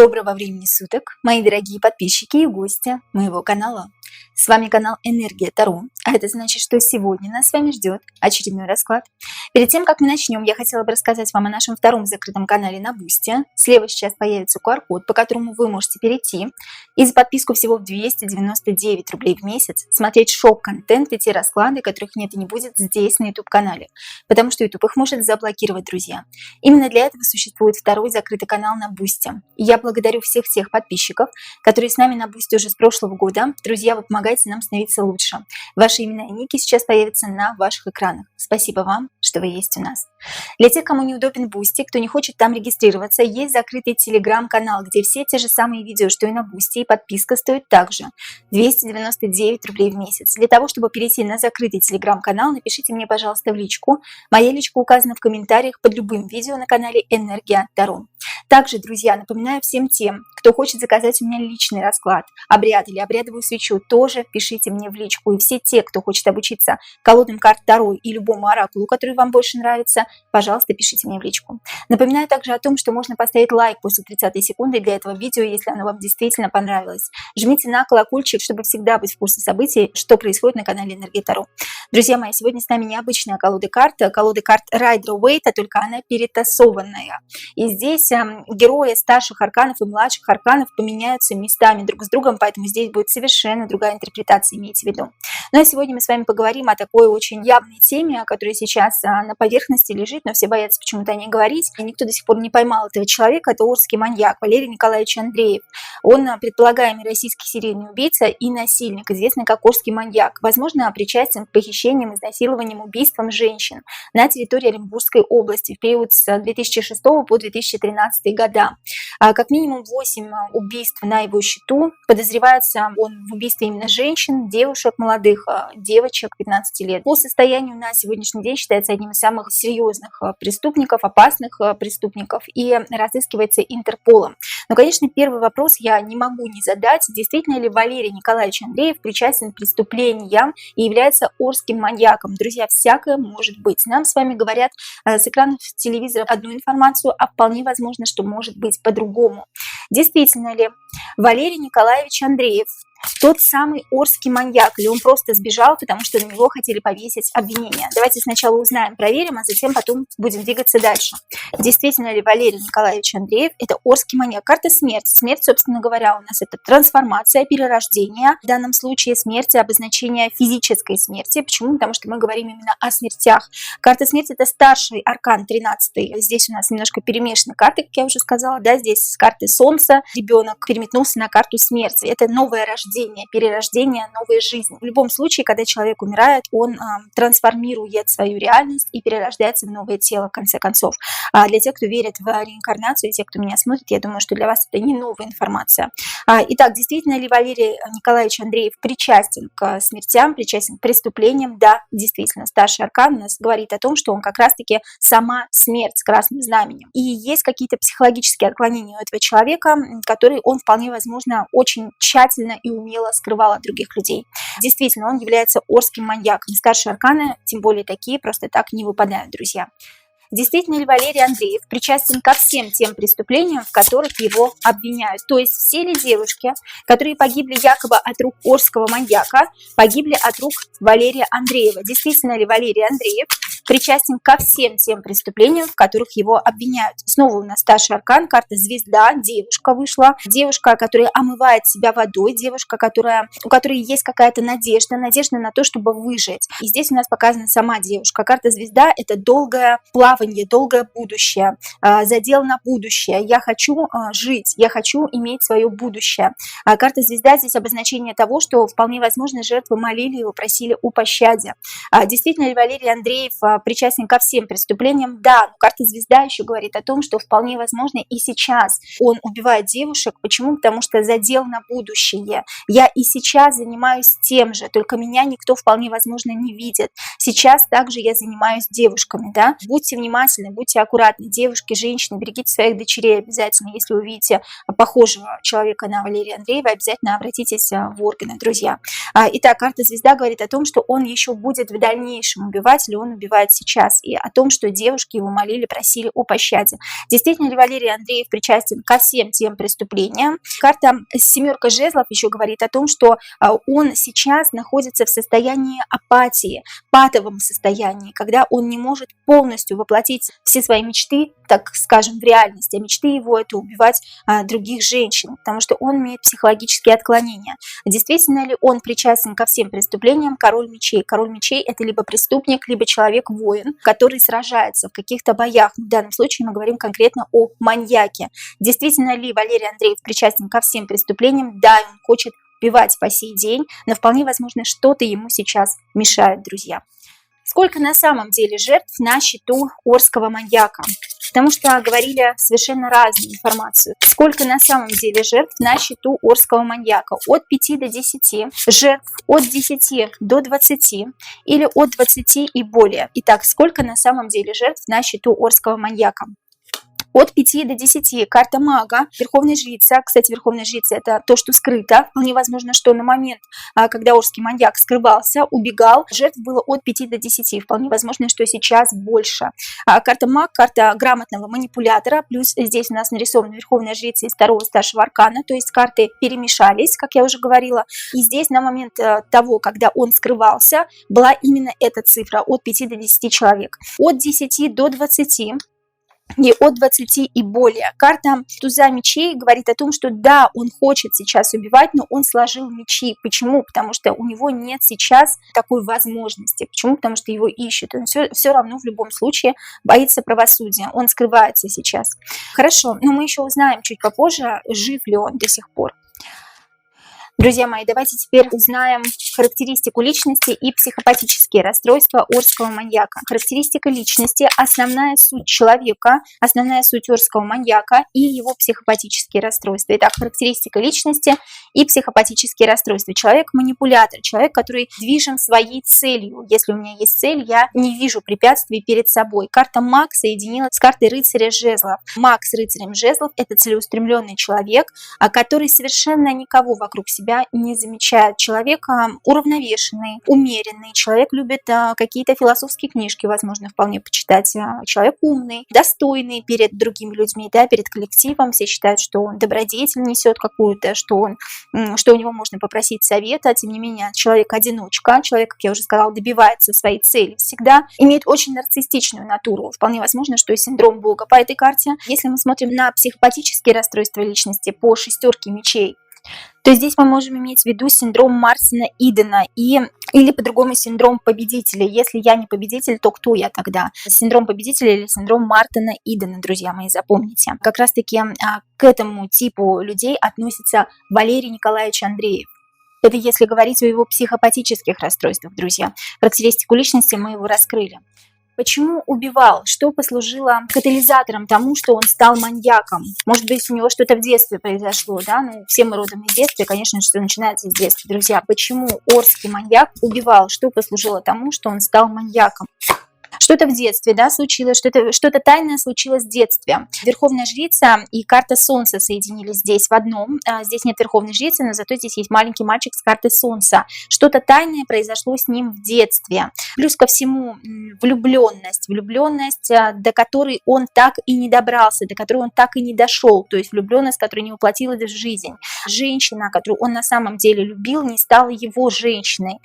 Доброго времени суток, мои дорогие подписчики и гости моего канала. С вами канал Энергия Таро, а это значит, что сегодня нас с вами ждет очередной расклад. Перед тем, как мы начнем, я хотела бы рассказать вам о нашем втором закрытом канале на Бусти. Слева сейчас появится QR-код, по которому вы можете перейти и за подписку всего в 299 рублей в месяц смотреть шок-контент и те расклады, которых нет и не будет здесь на YouTube-канале, потому что YouTube их может заблокировать, друзья. Именно для этого существует второй закрытый канал на Бусти. И я благодарю всех тех подписчиков, которые с нами на Бусти уже с прошлого года. Друзья, вы помогаете нам становиться лучше. Ваши имена и ники сейчас появятся на ваших экранах. Спасибо вам, что вы есть у нас. Для тех, кому неудобен Бусти, кто не хочет там регистрироваться, есть закрытый телеграм-канал, где все те же самые видео, что и на Бусти, и подписка стоит также 299 рублей в месяц. Для того, чтобы перейти на закрытый телеграм-канал, напишите мне, пожалуйста, в личку. Моя личка указана в комментариях под любым видео на канале Энергия Таро. Также, друзья, напоминаю всем тем, кто хочет заказать у меня личный расклад, обряд или обрядовую свечу, тоже пишите мне в личку. И все те, кто хочет обучиться колодам карт Таро и любому оракулу, который вам больше нравится, пожалуйста, пишите мне в личку. Напоминаю также о том, что можно поставить лайк после 30 секунды для этого видео, если оно вам действительно понравилось. Жмите на колокольчик, чтобы всегда быть в курсе событий, что происходит на канале Энергия Таро. Друзья мои, сегодня с нами необычная колода карт Райдер Уэйта, только она перетасованная. И здесь герои старших арканов и младших арканов поменяются местами друг с другом, поэтому здесь будет совершенно другая интерпретация, имейте в виду. Ну а сегодня мы с вами поговорим о такой очень явной теме, которая сейчас на поверхности лежит, но все боятся почему-то о ней говорить. И никто до сих пор не поймал этого человека. Это орский маньяк Валерий Николаевич Андреев. Он предполагаемый российский серийный убийца и насильник, известный как орский маньяк. Возможно, причастен к похищениям, изнасилованиям, убийствам женщин на территории Оренбургской области в период с 2006 по 2013 года. Как минимум 8 убийств на его счету. Подозревается он в убийстве именно женщин, девушек молодых, девочек 15 лет. По состоянию на сегодняшний день считается одним из самых серьезных преступников, опасных преступников и разыскивается Интерполом. Но, конечно, первый вопрос я не могу не задать. Действительно ли Валерий Николаевич Андреев причастен к преступлениям и является орским маньяком? Друзья, всякое может быть. Нам с вами говорят с экранов телевизора одну информацию, а вполне возможно, что может быть по-другому. Действительно ли Валерий Николаевич Андреев тот самый орский маньяк, или он просто сбежал, потому что на него хотели повесить обвинение? Давайте сначала узнаем, проверим, а затем потом будем двигаться дальше. Действительно ли Валерий Николаевич Андреев это орский маньяк? Карта смерти. Смерть, собственно говоря, у нас это трансформация, перерождение. В данном случае смерть обозначение физической смерти. Почему? Потому что мы говорим именно о смертях. Карта смерти это старший аркан 13. Здесь у нас немножко перемешаны карты, как я уже сказала. Да, здесь с карты солнца ребенок переметнулся на карту смерти. Это новое рождение, перерождение, новая жизнь. В любом случае, когда человек умирает, он трансформирует свою реальность и перерождается в новое тело, в конце концов. Для тех, кто верит в реинкарнацию, и тех, кто меня смотрит, я думаю, что для вас это не новая информация. Итак, действительно ли Валерий Николаевич Андреев причастен к смертям, причастен к преступлениям? Да, действительно. Старший аркан у нас говорит о том, что он как раз-таки сама смерть с красным знаменем. И есть какие-то психологические отклонения у этого человека, которые он вполне возможно очень тщательно и умело скрывал от других людей. Действительно, он является орским маньяком. Старшие арканы, тем более такие, просто так не выпадают, друзья. Действительно ли Валерий Андреев причастен ко всем тем преступлениям, в которых его обвиняют? То есть все ли девушки, которые погибли якобы от рук орского маньяка, погибли от рук Валерия Андреева? Действительно ли Валерий Андреев причастен ко всем тем преступлениям, в которых его обвиняют? Снова у нас старший аркан, карта звезда, девушка вышла. Девушка, которая омывает себя водой, девушка, у которой есть какая-то надежда на то, чтобы выжить. И здесь у нас показана сама девушка. Карта звезда – это долгое плавание, долгое будущее, задел на будущее. Я хочу жить, я хочу иметь свое будущее. Карта звезда здесь обозначение того, что вполне возможно жертвы молили его, просили о пощаде. Действительно ли Валерий Андреев причастен ко всем преступлениям? Да, но карта звезда еще говорит о том, что вполне возможно и сейчас он убивает девушек. Почему? Потому что задел на будущее. Я и сейчас занимаюсь тем же, только меня никто вполне возможно не видит. Сейчас также я занимаюсь девушками, да? Будьте внимательны, будьте аккуратны, девушки, женщины, берегите своих дочерей обязательно. Если вы видите похожего человека на Валерия Андреева, обязательно обратитесь в органы, друзья. Итак, карта звезда говорит о том, что он еще будет в дальнейшем убивать, или он убивает убивает сейчас, и о том, что девушки его молили, просили о пощаде. Действительно ли Валерий Андреев причастен ко всем тем преступлениям? Карта «Семерка жезлов» еще говорит о том, что он сейчас находится в состоянии апатии, патовом состоянии, когда он не может полностью воплотить все свои мечты, так скажем, в реальность. А мечты его — это убивать других женщин, потому что он имеет психологические отклонения. Действительно ли он причастен ко всем преступлениям? Король мечей. Король мечей — это либо преступник, либо человек-воин, который сражается в каких-то боях. В данном случае мы говорим конкретно о маньяке. Действительно ли Валерий Андреев причастен ко всем преступлениям? Да, он хочет убивать по сей день, но вполне возможно, что-то ему сейчас мешает, друзья. Сколько на самом деле жертв на счету Орского маньяка? Потому что говорили совершенно разную информацию. Сколько на самом деле жертв на счету Орского маньяка? От 5 до 10 жертв, от 10 до 20 или от 20 и более. Итак, сколько на самом деле жертв на счету Орского маньяка? От 5 до 10. Карта мага, верховная жрица. Кстати, верховная жрица — это то, что скрыто. Вполне возможно, что на момент, когда Орский маньяк скрывался, убегал, жертв было от 5 до 10. Вполне возможно, что сейчас больше. Карта маг, карта грамотного манипулятора. Плюс здесь у нас нарисована верховная жрица из второго старшего аркана. То есть карты перемешались, как я уже говорила. И здесь на момент того, когда он скрывался, была именно эта цифра от 5 до 10 человек. От 10 до 20. И от 20 и более. Карта туза мечей говорит о том, что да, он хочет сейчас убивать, но он сложил мечи. Почему? Потому что у него нет сейчас такой возможности. Почему? Потому что его ищут. Он все равно в любом случае боится правосудия. Он скрывается сейчас. Хорошо, но мы еще узнаем чуть попозже, жив ли он до сих пор. Друзья мои, давайте теперь узнаем характеристику личности и психопатические расстройства Орского маньяка. Характеристика личности – основная суть человека, основная суть Орского маньяка и его психопатические расстройства. Итак, характеристика личности и психопатические расстройства. Человек-манипулятор, человек, который движим своей целью. Если у меня есть цель, я не вижу препятствий перед собой. Карта маг соединилась с картой рыцаря жезлов. Маг с рыцарем жезлов – это целеустремленный человек, который совершенно никого вокруг себя не замечает. Человек уравновешенный, умеренный. Человек любит какие-то философские книжки, возможно, вполне почитать. Человек умный, достойный перед другими людьми, да, перед коллективом. Все считают, что он добродетель несет какую-то, что у него можно попросить совета. Тем не менее, человек-одиночка, человек, как я уже сказала, добивается своей цели всегда, имеет очень нарциссичную натуру. Вполне возможно, что и синдром Бога по этой карте. Если мы смотрим на психопатические расстройства личности по шестерке мечей, то здесь мы можем иметь в виду синдром Мартина Идена или по-другому синдром победителя. Если я не победитель, то кто я тогда? Синдром победителя или синдром Мартина Идена, друзья мои, запомните. Как раз-таки к этому типу людей относится Валерий Николаевич Андреев. Это если говорить о его психопатических расстройствах, друзья. Характеристику личности мы его раскрыли. Почему убивал? Что послужило катализатором тому, что он стал маньяком? Может быть, у него что-то в детстве произошло, да? Ну, все мы родом из детства, конечно же, что начинается с детства. Друзья, почему Орский маньяк убивал? Что послужило тому, что он стал маньяком? Что-то в детстве, да, случилось, что-то тайное случилось в детстве. Верховная жрица и карта Солнца соединились здесь в одном. Здесь нет Верховной жрицы, но зато здесь есть маленький мальчик с картой Солнца. Что-то тайное произошло с ним в детстве. Плюс ко всему влюбленность, до которой он так и не добрался, до которой он так и не дошел. То есть влюбленность, которая не воплотилась в жизнь. Женщина, которую он на самом деле любил, не стала его женщиной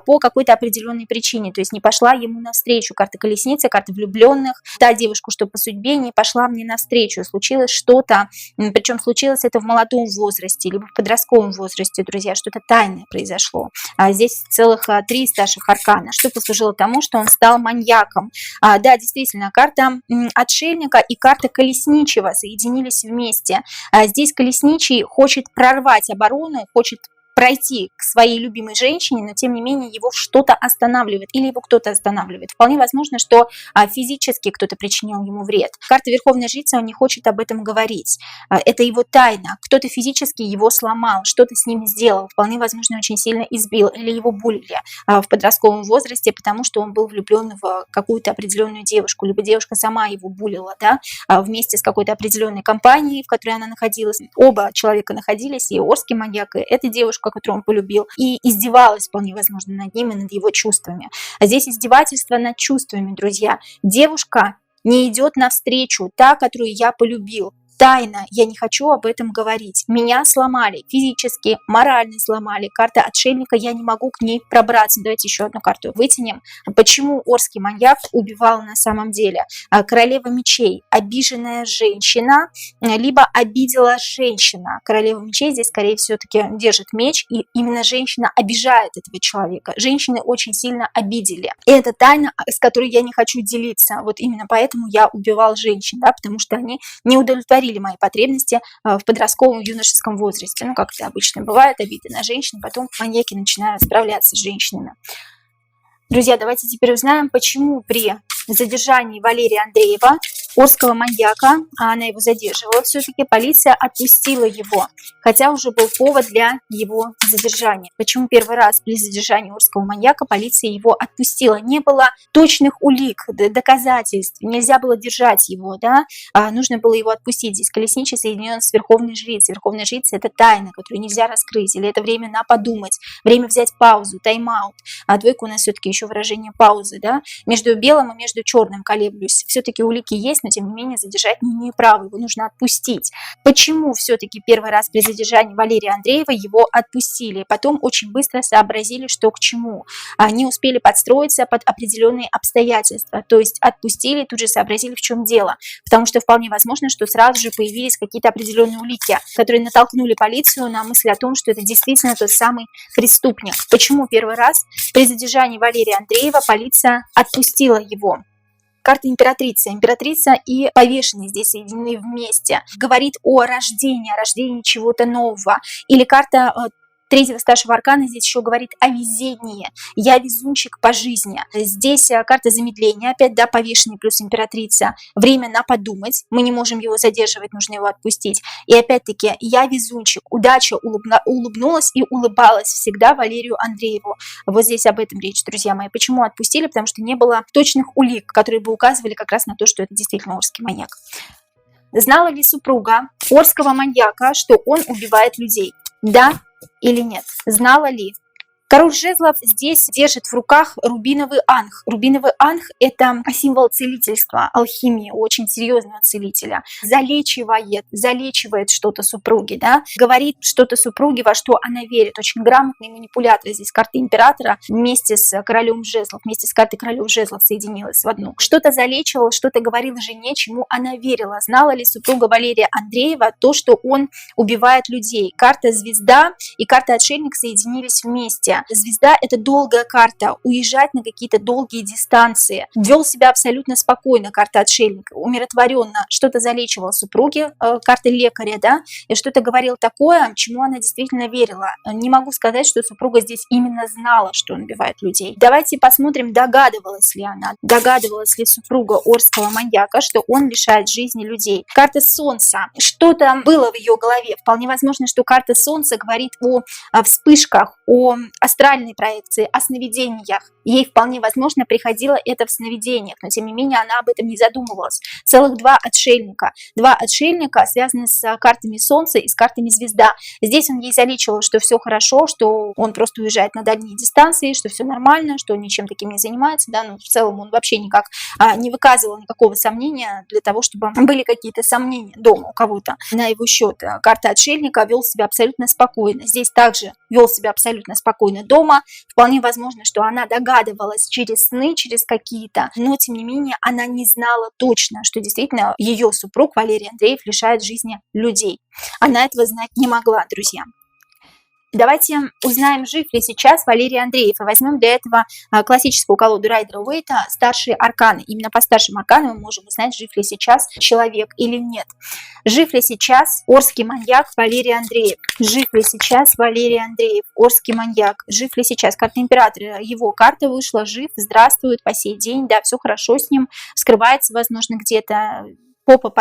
по какой-то определенной причине. То есть не пошла ему навстречу. Карта колесница, карта влюбленных. Та девушка, что по судьбе не пошла мне навстречу. Случилось что-то, причем случилось это в молодом возрасте, либо в подростковом возрасте, друзья, что-то тайное произошло. Здесь целых 3 старших аркана, что послужило тому, что он стал маньяком. Да, действительно, карта отшельника и карта колесничего соединились вместе. Здесь колесничий хочет прорвать оборону, хочет пройти к своей любимой женщине, но тем не менее его что-то останавливает или его кто-то останавливает. Вполне возможно, что физически кто-то причинил ему вред. Карта Верховной Жрицы, он не хочет об этом говорить. Это его тайна. Кто-то физически его сломал, что-то с ним сделал. Вполне возможно, очень сильно избил или его булили в подростковом возрасте, потому что он был влюблен в какую-то определенную девушку, либо девушка сама его булила, да, вместе с какой-то определенной компанией, в которой она находилась. Оба человека находились, и Орский маньяк, и эта девушка, девушка, которую он полюбил, и издевалась вполне возможно над ним и над его чувствами. А здесь издевательство над чувствами, друзья. Девушка не идет навстречу, та, которую я полюбил. Тайна, я не хочу об этом говорить. Меня сломали физически, морально сломали. Карта отшельника, я не могу к ней пробраться. Давайте еще одну карту вытянем. Почему Орский маньяк убивал на самом деле? Королева мечей, обиженная женщина, либо обидела женщина. Королева мечей здесь, скорее все-таки держит меч, и именно женщина обижает этого человека. Женщины очень сильно обидели. И это тайна, с которой я не хочу делиться. Вот именно поэтому я убивал женщин, да, потому что они не удовлетворили мои потребности в подростковом юношеском возрасте. Ну, как это обычно бывает, обиды на женщин, потом маньяки начинают справляться с женщинами. Друзья, давайте теперь узнаем, почему при задержании Валерия Андреева, Орского маньяка, а она его задерживала, все-таки полиция отпустила его, хотя уже был повод для его задержания. Почему первый раз при задержании Орского маньяка полиция его отпустила? Не было точных улик, доказательств, нельзя было держать его, да, нужно было его отпустить. Здесь колесничий соединен с Верховной Жрицей. Верховная Жрица — это тайна, которую нельзя раскрыть, или это время на подумать, время взять паузу, тайм-аут. А двойка у нас все-таки еще выражение паузы, да, между белым и между черным колеблюсь. Все-таки улики есть, но тем не менее задержать не имею права, его нужно отпустить. Почему все-таки первый раз при задержании Валерия Андреева его отпустили? Потом очень быстро сообразили, что к чему. Они успели подстроиться под определенные обстоятельства, то есть отпустили, тут же сообразили, в чем дело. Потому что вполне возможно, что сразу же появились какие-то определенные улики, которые натолкнули полицию на мысль о том, что это действительно тот самый преступник. Почему первый раз при задержании Валерия Андреева полиция отпустила его? Карта императрица. Императрица и повешенный здесь соединены вместе. Говорит о рождении чего-то нового. Или карта третьего старшего аркана здесь еще говорит о везении. Я везунчик по жизни. Здесь карта замедления, опять, да, повешенный плюс императрица. Время на подумать. Мы не можем его задерживать, нужно его отпустить. И опять-таки, я везунчик. Удача улыбнулась и улыбалась всегда Валерию Андрееву. Вот здесь об этом речь, друзья мои. Почему отпустили? Потому что не было точных улик, которые бы указывали как раз на то, что это действительно Орский маньяк. Знала ли супруга Орского маньяка, что он убивает людей? Да или нет? Знала ли? Король жезлов здесь держит в руках рубиновый анх. Рубиновый анх – это символ целительства, алхимии, очень серьезного целителя. Залечивает что-то супруги, да? Говорит что-то супруге, во что она верит. Очень грамотный манипулятор. Здесь карта императора вместе с королем жезлов, вместе с картой королев жезлов соединилась в одну. Что-то залечивала, что-то говорила жене, чему она верила. Знала ли супруга Валерия Андреева то, что он убивает людей? Карта звезда и карта отшельник соединились вместе. Звезда – это долгая карта, уезжать на какие-то долгие дистанции. Вел себя абсолютно спокойно, карта отшельника, умиротворенно, что-то залечивал супруге, карта лекаря, да, и что-то говорил такое, чему она действительно верила. Не могу сказать, что супруга здесь именно знала, что он убивает людей. Давайте посмотрим, догадывалась ли супруга Орского маньяка, что он лишает жизни людей. Карта Солнца. Что-то было в ее голове. Вполне возможно, что карта Солнца говорит о вспышках, о астральной проекции, о сновидениях. Ей вполне возможно приходило это в сновидениях, но тем не менее она об этом не задумывалась. Целых два отшельника. Два отшельника связаны с картами Солнца и с картами Звезда. Здесь он ей залечивал, что все хорошо, что он просто уезжает на дальние дистанции, что все нормально, что он ничем таким не занимается. Да? Но в целом он вообще никак не выказывал никакого сомнения для того, чтобы были какие-то сомнения дома у кого-то на его счет. Карта отшельника вел себя абсолютно спокойно. Здесь также вел себя абсолютно спокойно дома. Вполне возможно, что она догадывалась через сны, через какие-то, но тем не менее она не знала точно, что действительно ее супруг Валерий Андреев лишает жизни людей. Она этого знать не могла, друзья. Давайте узнаем, жив ли сейчас Валерий Андреев. И возьмем для этого классическую колоду Райдера-Уэйта «Старшие арканы». Именно по старшим арканам мы можем узнать, жив ли сейчас человек или нет. Жив ли сейчас Орский маньяк Валерий Андреев? Жив ли сейчас Валерий Андреев, Орский маньяк? Жив ли сейчас? Карта императора. Его карта вышла, жив, здравствует по сей день. Да, все хорошо с ним. Скрывается, возможно, где-то. попа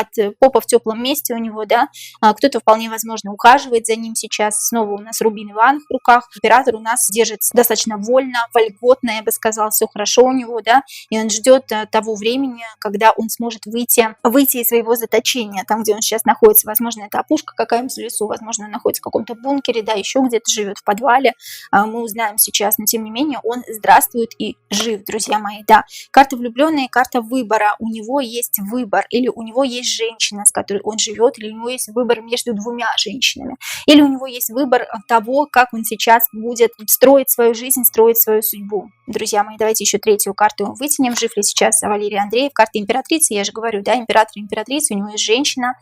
в теплом месте у него, да, кто-то вполне возможно ухаживает за ним сейчас, снова у нас рубин Иван в руках, император у нас держится достаточно вольно, вольготно, я бы сказала, все хорошо у него, да, и он ждет того времени, когда он сможет выйти из своего заточения, там, где он сейчас находится, возможно, это опушка какая-нибудь в лесу, возможно, он находится в каком-то бункере, да, еще где-то живет в подвале, мы узнаем сейчас, но тем не менее он здравствует и жив, друзья мои, да. Карта влюбленная, карта выбора, у него есть выбор, или у него есть женщина, с которой он живет, или у него есть выбор между двумя женщинами, или у него есть выбор того, как он сейчас будет строить свою жизнь, строить свою судьбу. Друзья мои, давайте еще третью карту вытянем. Жив ли сейчас Валерий Андреев? Карта императрицы, я же говорю, да, император и императрица, у него есть женщина,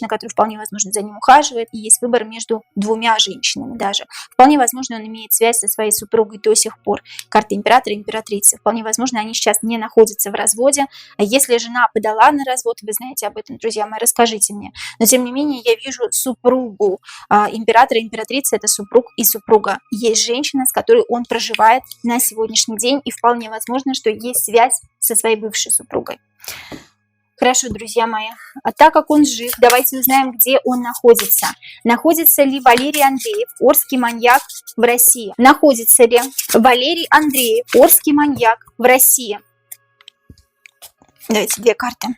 которая вполне возможно за ним ухаживает, и есть выбор между двумя женщинами даже. Вполне возможно, он имеет связь со своей супругой до сих пор. Карта императора и императрицы. Вполне возможно, они сейчас не находятся в разводе. А если жена подала на развод, вы знаете об этом, друзья мои, расскажите мне. Но тем не менее, я вижу супругу императора и императрицы, это супруг и супруга. Есть женщина, с которой он проживает на сегодняшний день, и вполне возможно, что есть связь со своей бывшей супругой. Хорошо, друзья мои. А так как он жив, давайте узнаем, где он находится. Находится ли Валерий Андреев, Орский маньяк, в России? Находится ли Валерий Андреев, Орский маньяк, в России? Давайте две карты.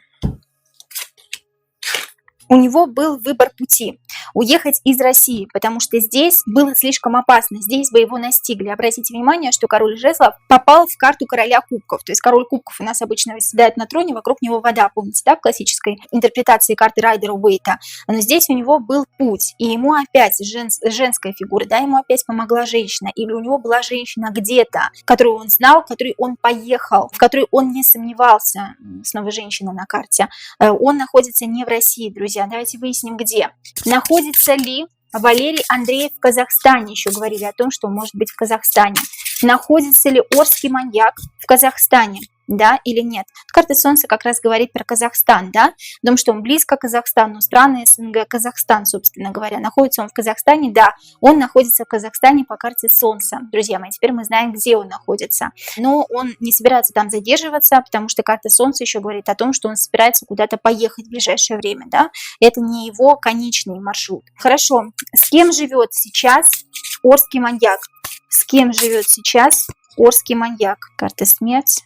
У него был выбор пути. Уехать из России, потому что здесь было слишком опасно, здесь бы его настигли. Обратите внимание, что король жезлов попал в карту короля кубков, то есть король кубков у нас обычно восседает на троне, вокруг него вода, помните, да, в классической интерпретации карты Райдера Уэйта. Но здесь у него был путь, и ему опять женская фигура, да, ему опять помогла женщина, или у него была женщина где-то, которую он знал, в которой он поехал, в которой он не сомневался, снова женщина на карте. Он находится не в России, друзья, давайте выясним, где. Находится ли Валерий Андреев в Казахстане? Еще говорили о том, что он может быть в Казахстане. Находится ли Орский маньяк в Казахстане? Да или нет? Карта Солнца как раз говорит про Казахстан, да, о том, что он близко к Казахстану, страны СНГ, Казахстан, собственно говоря. Находится он в Казахстане? Да, он находится в Казахстане по карте Солнца. Друзья мои, теперь мы знаем, где он находится. Но он не собирается там задерживаться, потому что карта Солнца еще говорит о том, что он собирается куда-то поехать в ближайшее время, да. Это не его конечный маршрут. Хорошо, с кем живет сейчас Орский маньяк? С кем живет сейчас Орский маньяк? Карта смерть.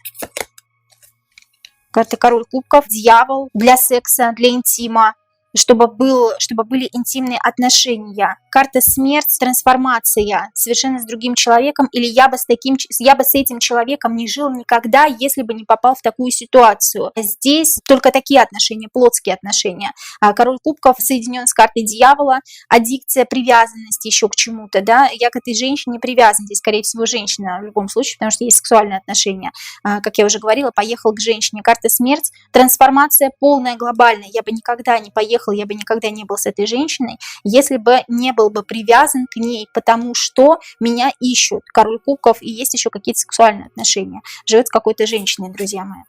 Карта король кубков, дьявол, для секса, для интима, чтобы были интимные отношения. Карта смерть, трансформация совершенно с другим человеком, или я бы с этим человеком не жил никогда, если бы не попал в такую ситуацию. Здесь только такие отношения, плотские отношения. Король кубков соединен с картой дьявола, аддикция, привязанность еще к чему-то, да, я к этой женщине привязан, здесь, скорее всего, женщина в любом случае, потому что есть сексуальные отношения, как я уже говорила, поехал к женщине. Карта смерть, трансформация полная, глобальная, я бы никогда не поехал, я бы никогда не был с этой женщиной, если бы не был бы привязан к ней, потому что меня ищут. Король кубков, и есть еще какие-то сексуальные отношения. Живет с какой-то женщиной, друзья мои.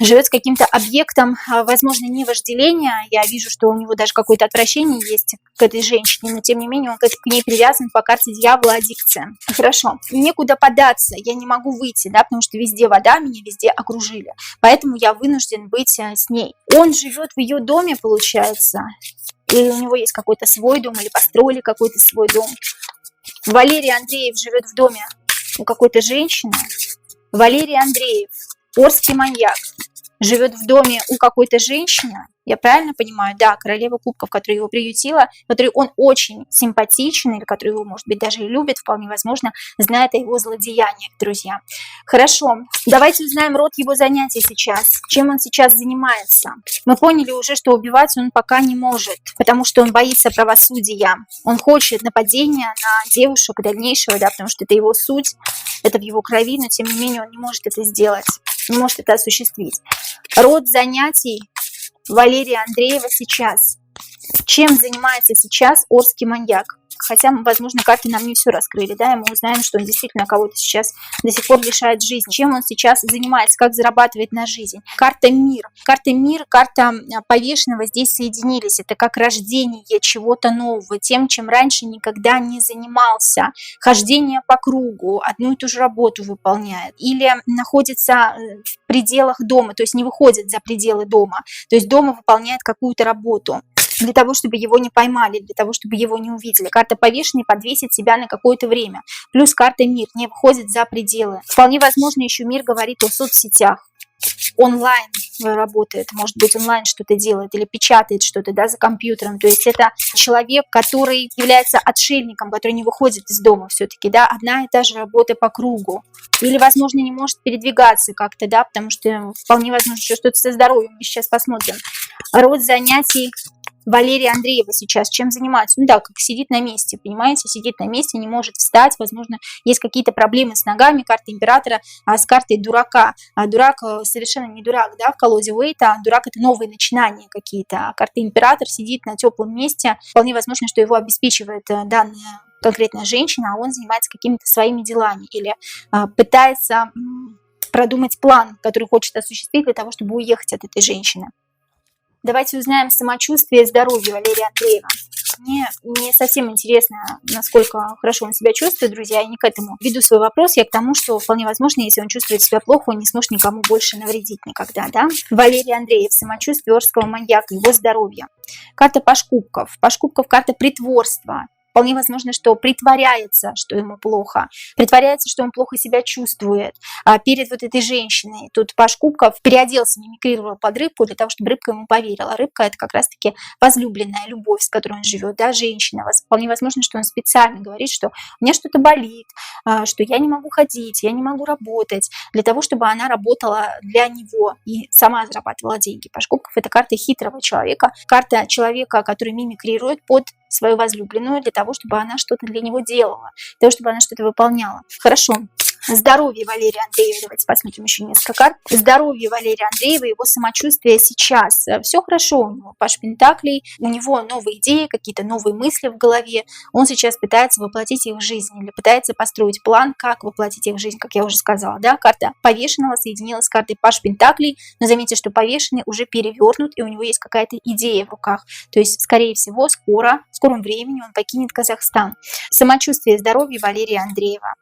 Живет с каким-то объектом, возможно, не вожделения. Я вижу, что у него даже какое-то отвращение есть к этой женщине, но тем не менее он к ней привязан по карте дьявола, аддикция. Хорошо, некуда податься, я не могу выйти, да, потому что везде вода, меня везде окружили. Поэтому я вынужден быть с ней. Он живет в ее доме, получается, или у него есть какой-то свой дом, или построили какой-то свой дом. Валерий Андреев живет в доме у какой-то женщины. Валерий Андреев, Орский маньяк, живет в доме у какой-то женщины, я правильно понимаю? Да, королева кубков, которая его приютила, которой он очень симпатичен, или который его, может быть, даже и любит, вполне возможно, знает о его злодеяниях, друзья. Хорошо, давайте узнаем род его занятий сейчас, чем он сейчас занимается. Мы поняли уже, что убивать он пока не может, потому что он боится правосудия. Он хочет нападения на девушек дальнейшего, да, потому что это его суть, это в его крови, но тем не менее он не может это сделать, не может это осуществить. Род занятий Валерия Андреева сейчас. Чем занимается сейчас Орский маньяк? Хотя, возможно, карты нам не все раскрыли, да, и мы узнаем, что он действительно кого-то сейчас до сих пор лишает жизни. Чем он сейчас занимается, как зарабатывает на жизнь? Карта мир. Карта мир, карта повешенного здесь соединились. Это как рождение чего-то нового, тем, чем раньше никогда не занимался. Хождение по кругу, одну и ту же работу выполняет. Или находится в пределах дома, то есть не выходит за пределы дома. То есть дома выполняет какую-то работу для того, чтобы его не поймали, для того, чтобы его не увидели. Карта повешенный подвесит себя на какое-то время. Плюс карта мир не выходит за пределы. Вполне возможно, еще мир говорит о соцсетях. Онлайн работает, может быть, онлайн что-то делает или печатает что-то, да, за компьютером. То есть это человек, который является отшельником, который не выходит из дома все-таки, да, одна и та же работа по кругу. Или, возможно, не может передвигаться как-то, да, потому что вполне возможно, что что-то со здоровьем. Мы сейчас посмотрим. Род занятий Валерия Андреева сейчас чем занимается? Ну да, как сидит на месте, понимаете, сидит на месте, не может встать, возможно, есть какие-то проблемы с ногами, карта императора, с картой дурака. А дурак совершенно не дурак, да, в колоде Уэйта, дурак это новые начинания какие-то, а карта император сидит на теплом месте, вполне возможно, что его обеспечивает данная конкретная женщина, а он занимается какими-то своими делами или пытается продумать план, который хочет осуществить для того, чтобы уехать от этой женщины. Давайте узнаем самочувствие и здоровье Валерия Андреева. Мне не совсем интересно, насколько хорошо он себя чувствует, друзья, я не к этому веду свой вопрос, я к тому, что вполне возможно, если он чувствует себя плохо, он не сможет никому больше навредить никогда, да? Валерий Андреев, самочувствие Орского маньяка, его здоровье. Карта Паж кубков. Паж кубков – карта притворства. Вполне возможно, что притворяется, что ему плохо, притворяется, что он плохо себя чувствует перед вот этой женщиной. Тут Паж кубков переоделся, мимикрировал под рыбку для того, чтобы рыбка ему поверила. Рыбка – это как раз-таки возлюбленная любовь, с которой он живет, да, женщина. Вполне возможно, что он специально говорит, что у меня что-то болит, что я не могу ходить, я не могу работать, для того, чтобы она работала для него и сама зарабатывала деньги. Паж кубков – это карта хитрого человека, карта человека, который мимикрирует под свою возлюбленную для того, чтобы она что-то для него делала, для того, чтобы она что-то выполняла. Хорошо. Здоровье Валерия Андреева. Давайте посмотрим еще несколько карт. Здоровье Валерия Андреева, его самочувствие сейчас. Все хорошо у него. Паж пентаклей, у него новые идеи, какие-то новые мысли в голове. Он сейчас пытается воплотить их в жизнь или пытается построить план, как воплотить их в жизнь, как я уже сказала. Да? Карта повешенного соединилась с картой Паж пентаклей, но заметьте, что повешенный уже перевернут, и у него есть какая-то идея в руках. То есть, скорее всего, в скором времени он покинет Казахстан. Самочувствие и здоровье Валерия Андреева.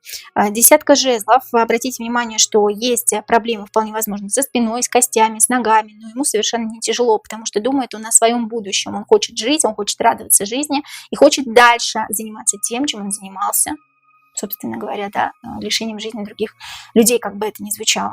Десятка жезлов. Обратите внимание, что есть проблемы, вполне возможно, со спиной, с костями, с ногами, но ему совершенно не тяжело, потому что думает он о своем будущем. Он хочет жить, он хочет радоваться жизни и хочет дальше заниматься тем, чем он занимался, собственно говоря, да, лишением жизни других людей, как бы это ни звучало.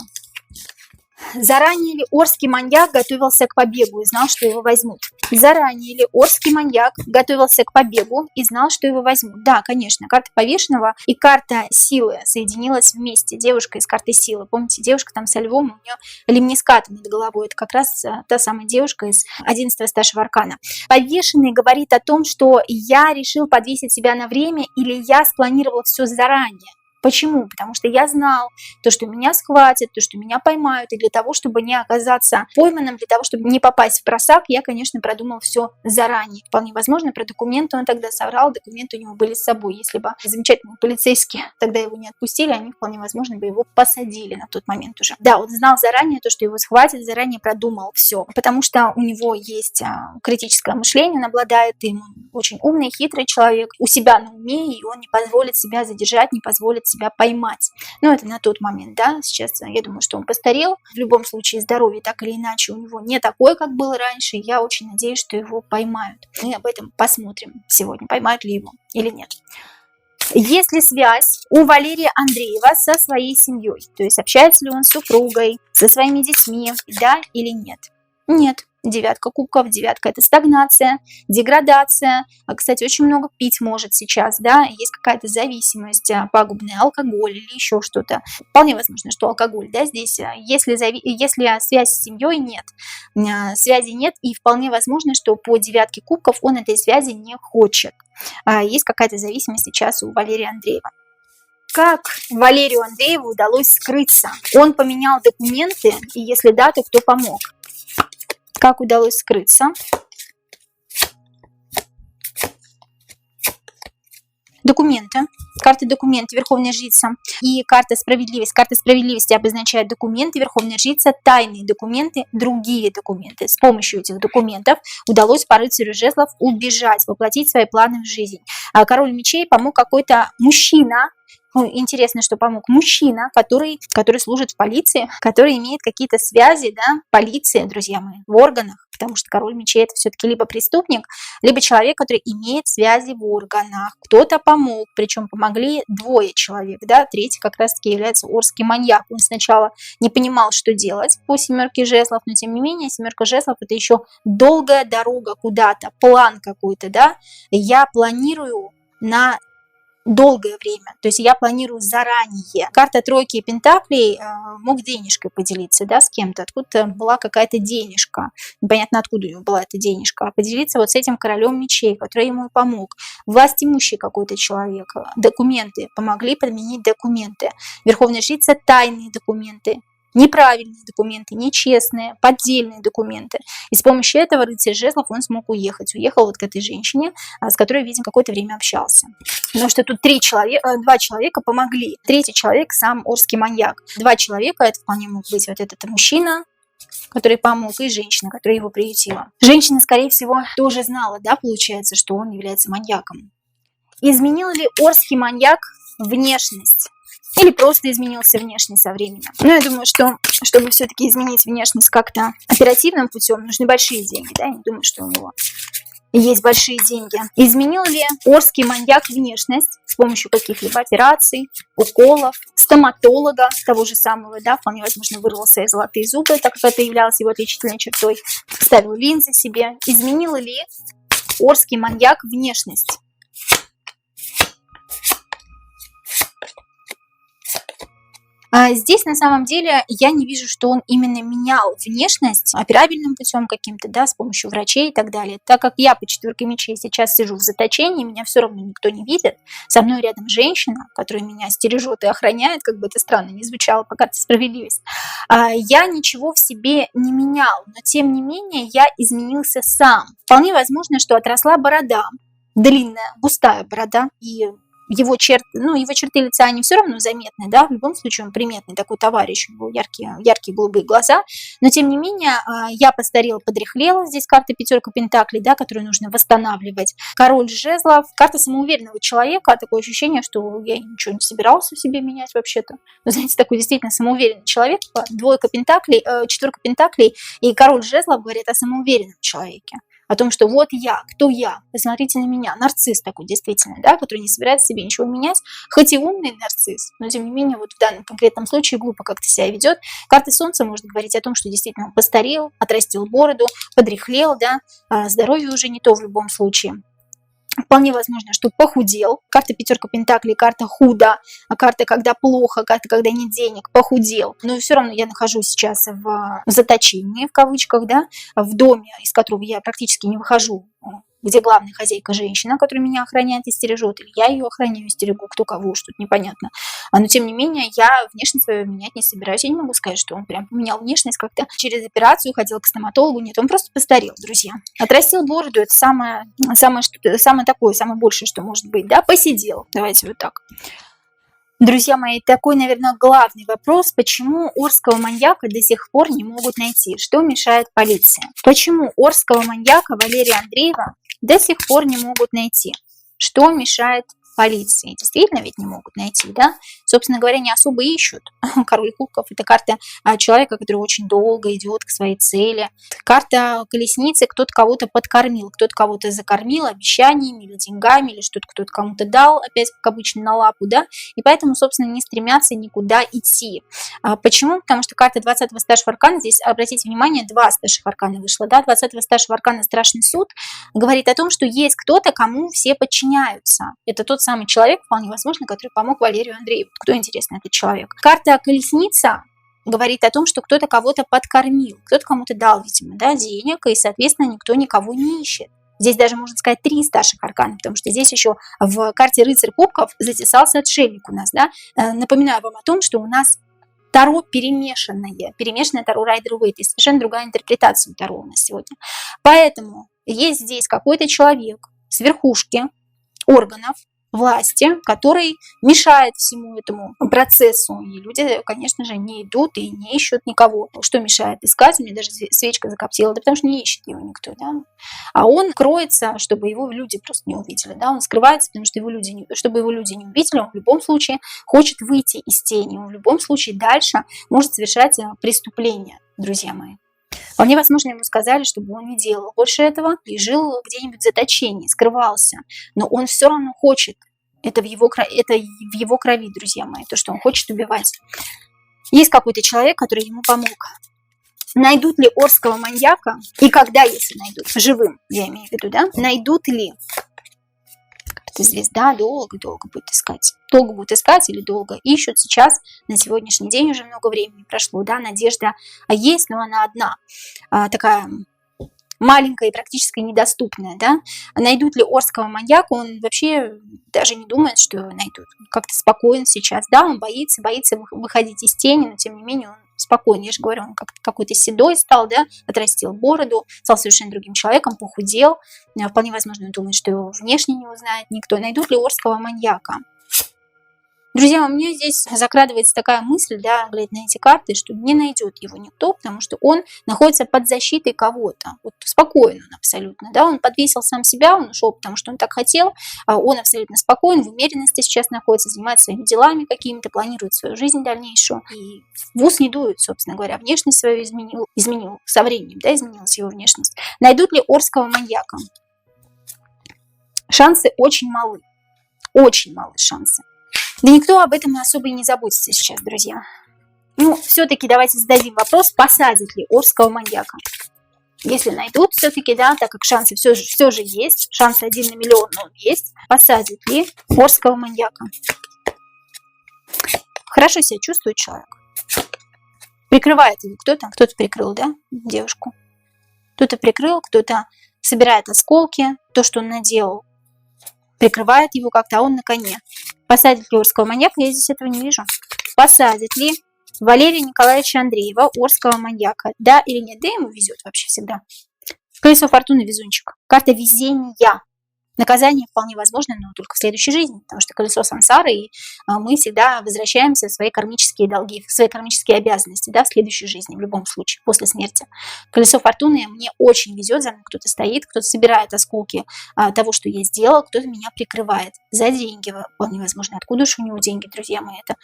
Заранее ли Орский маньяк готовился к побегу и знал, что его возьмут? Заранее ли Орский маньяк готовился к побегу и знал, что его возьмут? Да, конечно, карта повешенного и карта силы соединилась вместе. Девушка из карты силы. Помните, девушка там со львом, у нее лемнискаты над головой. Это как раз та самая девушка из 11-го старшего аркана. Повешенный говорит о том, что я решил подвесить себя на время или я спланировал все заранее. Почему? Потому что я знал, то, что меня схватят, то, что меня поймают, и для того, чтобы не оказаться пойманным, для того, чтобы не попасть в просак, я, конечно, продумал все заранее. Вполне возможно, про документы он тогда соврал, документы у него были с собой. Если бы замечательные полицейские тогда его не отпустили, они, вполне возможно, бы его посадили на тот момент уже. Да, он знал заранее то, что его схватят, заранее продумал все, потому что у него есть критическое мышление, он обладает им, он очень умный, хитрый человек, у себя на уме, и он не позволит себя задержать, не позволит себя поймать. Но это на тот момент, да, сейчас я думаю, что он постарел. В любом случае здоровье так или иначе у него не такое, как было раньше. Я очень надеюсь, что его поймают. Мы об этом посмотрим сегодня, поймают ли его или нет. Есть ли связь у Валерия Андреева со своей семьей? То есть общается ли он с супругой, со своими детьми, да или нет? Нет. Девятка кубков, девятка – это стагнация, деградация. Кстати, очень много пить может сейчас, да, есть какая-то зависимость пагубная, алкоголь или еще что-то. Вполне возможно, что алкоголь, да, здесь, если связь с семьей нет, связи нет, и вполне возможно, что по девятке кубков он этой связи не хочет. Есть какая-то зависимость сейчас у Валерия Андреева. Как Валерию Андрееву удалось скрыться? Он поменял документы, и если да, то кто помог? Как удалось скрыться? документы. Карта документы, Верховная Жрица. И карта справедливость. Карта справедливости обозначает документы, Верховная Жрица, тайные документы, другие документы. С помощью этих документов удалось по рыцарю жезлов убежать, воплотить свои планы в жизнь. А король мечей помог какой-то мужчина. Ну, интересно, что помог мужчина, который служит в полиции, который имеет какие-то связи, да, полиции, друзья мои, в органах, потому что король мечей это все-таки либо преступник, либо человек, который имеет связи в органах. Кто-то помог, причем помогли двое человек, да, третий как раз-таки является орский маньяк. Он сначала не понимал, что делать по семерке жезлов, но тем не менее семерка жезлов это еще долгая дорога куда-то, план какой-то, да. Я планирую на долгое время, то есть я планирую заранее. Карта тройки пентаклей мог денежкой поделиться, да, с кем-то, откуда была какая-то денежка, непонятно откуда у него была эта денежка, поделиться вот с этим королем мечей, который ему и помог. Власть имущий какой-то человек, документы, помогли подменить документы. Верховная жрица тайные документы, неправильные документы, нечестные, поддельные документы. И с помощью этого рыцарь жезлов он смог уехать. Уехал вот к этой женщине, с которой, видимо, какое-то время общался. Потому что тут два человека помогли. Третий человек сам орский маньяк. Два человека, это вполне мог быть вот этот мужчина, который помог, и женщина, которая его приютила. Женщина, скорее всего, тоже знала, да, получается, что он является маньяком. Изменил ли орский маньяк внешность? Или просто изменился внешне со временем? Ну, я думаю, что чтобы все-таки изменить внешность как-то оперативным путем, нужны большие деньги, да, я не думаю, что у него есть большие деньги. Изменил ли орский маньяк внешность с помощью каких-либо операций, уколов, стоматолога того же самого, да, вполне возможно, вырвал свои золотые зубы, так как это являлось его отличительной чертой, ставил линзы себе. Изменил ли орский маньяк внешность? Здесь на самом деле я не вижу, что он именно менял внешность операбельным путем каким-то, да, с помощью врачей и так далее. Так как я по четверке мечей сейчас сижу в заточении, меня все равно никто не видит. Со мной рядом женщина, которая меня стережет и охраняет, как бы это странно ни звучало по карте справедливость. Я ничего в себе не менял, но тем не менее я изменился сам. Вполне возможно, что отросла борода, длинная, густая борода, и его черты лица, они все равно заметны, да, в любом случае он приметный такой товарищ, у него яркие голубые глаза, но тем не менее я постарела, подряхлела, здесь карта пятерка пентаклей, да, которую нужно восстанавливать, король жезлов, карта самоуверенного человека, такое ощущение, что я ничего не собирался в себе менять вообще-то, но, знаете, такой действительно самоуверенный человек, двойка пентаклей, четверка пентаклей и король жезлов говорит о самоуверенном человеке. О том, что вот я, кто я, посмотрите на меня, нарцисс такой действительно, да, который не собирается себе ничего менять, хоть и умный нарцисс, но тем не менее вот в данном конкретном случае глупо как-то себя ведет. Карта Солнца может говорить о том, что действительно он постарел, отрастил бороду, подряхлел, да, здоровье уже не то в любом случае. Вполне возможно, что похудел. Карта пятерка пентаклей, карта худо, карта когда плохо, карта когда нет денег, похудел. Но все равно я нахожусь сейчас в заточении, в кавычках, да, в доме, из которого я практически не выхожу, где главная хозяйка женщина, которая меня охраняет и стережет, или я ее охраняю и стерегу, кто кого, что-то непонятно. Но тем не менее, я внешность свою менять не собираюсь. Я не могу сказать, что он прям поменял внешность как-то через операцию, ходил к стоматологу. Нет, он просто постарел, друзья. Отрастил бороду, это самое большее, что может быть, да, посидел. Давайте вот так. Друзья мои, такой, наверное, главный вопрос, почему орского маньяка до сих пор не могут найти? Что мешает полиции? Почему орского маньяка Валерия Андреева до сих пор не могут найти? Что мешает полиции? Действительно ведь не могут найти, да? Собственно говоря, не особо ищут. Король кубков – это карта человека, который очень долго идет к своей цели. Карта колесницы, кто-то кого-то подкормил, кто-то кого-то закормил обещаниями или деньгами, или что-то кто-то кому-то дал, опять как обычно на лапу, да? И поэтому, собственно, не стремятся никуда идти. Почему? Потому что карта 20-го старшего аркана, здесь, обратите внимание, 2 старших аркана вышло, да? 20-го старшего аркана страшный суд говорит о том, что есть кто-то, кому все подчиняются. Это тот самый человек, вполне возможно, который помог Валерию Андрееву. Кто, интересно, этот человек? Карта колесница говорит о том, что кто-то кого-то подкормил, кто-то кому-то дал, видимо, да, денег, и, соответственно, никто никого не ищет. Здесь даже, можно сказать, 3 старших аркана, потому что здесь еще в карте рыцарь кубков затесался отшельник у нас, да. Напоминаю вам о том, что у нас Таро перемешанное Таро Райдер-Уэйт, и совершенно другая интерпретация Таро у нас сегодня. Поэтому есть здесь какой-то человек с верхушки органов, власти, который мешает всему этому процессу. И люди, конечно же, не идут и не ищут никого. Что мешает искать? У меня даже свечка закоптила, да потому что не ищет его никто, да. А он кроется, чтобы его люди просто не увидели, да. Он скрывается, потому что чтобы его люди не увидели, он в любом случае хочет выйти из тени, он в любом случае дальше может совершать преступления, друзья мои. Вполне возможно, ему сказали, чтобы он не делал больше этого и жил где-нибудь в заточении, скрывался. Но он все равно хочет. Это в его крови, друзья мои, то, что он хочет убивать. Есть какой-то человек, который ему помог. Найдут ли Орского маньяка? И когда, если найдут? Живым, я имею в виду, да? Найдут ли? Эта звезда долго-долго будет искать. Долго будут искать или долго ищут сейчас. На сегодняшний день уже много времени прошло, да, надежда есть, но она одна. Такая маленькая и практически недоступная, да. Найдут ли Орского маньяка? Он вообще даже не думает, что его найдут. Как-то спокоен сейчас, да, он боится выходить из тени, но тем не менее он спокойный. Я же говорю, он как-то какой-то седой стал, да, отрастил бороду, стал совершенно другим человеком, похудел. Вполне возможно, он думает, что его внешне не узнает никто. Найдут ли Орского маньяка? Друзья, у меня здесь закрадывается такая мысль, да, глядя на эти карты, что не найдет его никто, потому что он находится под защитой кого-то. Вот спокоен он абсолютно, да, он подвесил сам себя, он ушел, потому что он так хотел, он абсолютно спокоен, в умеренности сейчас находится, занимается своими делами какими-то, планирует свою жизнь дальнейшую. И в ус не дует, собственно говоря, внешность свою изменил со временем, да, изменилась его внешность. Найдут ли Орского маньяка? Шансы очень малы шансы. Да никто об этом особо и не заботится сейчас, друзья. Ну, все-таки давайте зададим вопрос, посадят ли Орского маньяка. Если найдут все-таки, да, так как шансы все же есть, шанс 1 на миллион, но он есть, посадят ли Орского маньяка. Хорошо себя чувствует человек. Прикрывает его кто-то прикрыл, да, девушку. Кто-то прикрыл, кто-то собирает осколки, то, что он наделал, прикрывает его как-то, а он на коне. Посадит ли Орского маньяка? Я здесь этого не вижу. Посадит ли Валерия Николаевича Андреева Орского маньяка? Да или нет? Да ему везет вообще всегда. Колесо фортуны, везунчик. Карта везения. Наказание вполне возможно, но только в следующей жизни, потому что колесо сансары, и мы всегда возвращаемся в свои кармические долги, в свои кармические обязанности, да, в следующей жизни, в любом случае, после смерти. Колесо фортуны мне очень везет, за мной кто-то стоит, кто-то собирает осколки того, что я сделал, кто-то меня прикрывает за деньги, вполне возможно. Откуда же у него деньги, друзья мои, это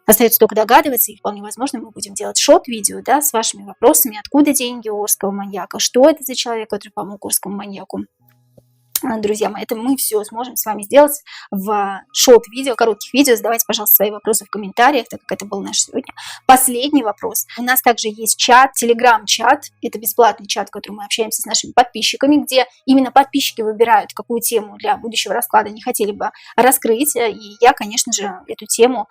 остается только догадываться, и вполне возможно мы будем делать шот-видео, да, с вашими вопросами, откуда деньги у Орского маньяка, что это за человек, который помог Орскому маньяку. Друзья мои, это мы все сможем с вами сделать в шорт-видео, коротких видео. Задавайте, пожалуйста, свои вопросы в комментариях, так как это был наш сегодня последний вопрос. У нас также есть чат, телеграм-чат. Это бесплатный чат, в котором мы общаемся с нашими подписчиками, где именно подписчики выбирают, какую тему для будущего расклада они хотели бы раскрыть. И я, конечно же, эту тему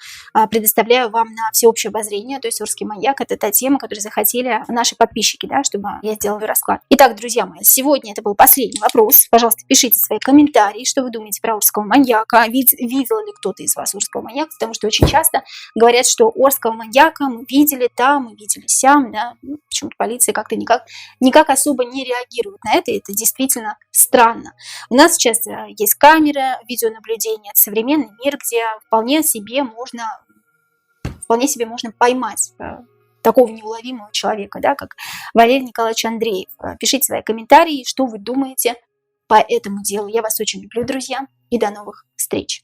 предоставляю вам на всеобщее обозрение. То есть Орский маньяк – это та тема, которую захотели наши подписчики, да, чтобы я сделала расклад. Итак, друзья мои, сегодня это был последний вопрос. Пожалуйста, пишите свои комментарии, что вы думаете про Орского маньяка, видел ли кто-то из вас Орского маньяка, потому что очень часто говорят, что Орского маньяка мы видели там, мы видели сям, да, почему-то полиция как-то никак особо не реагирует на это действительно странно. У нас сейчас есть камеры видеонаблюдения, это современный мир, где вполне себе можно поймать такого неуловимого человека, да, как Валерий Николаевич Андреев. Пишите свои комментарии, что вы думаете по этому делу. Я вас очень люблю, друзья, и до новых встреч.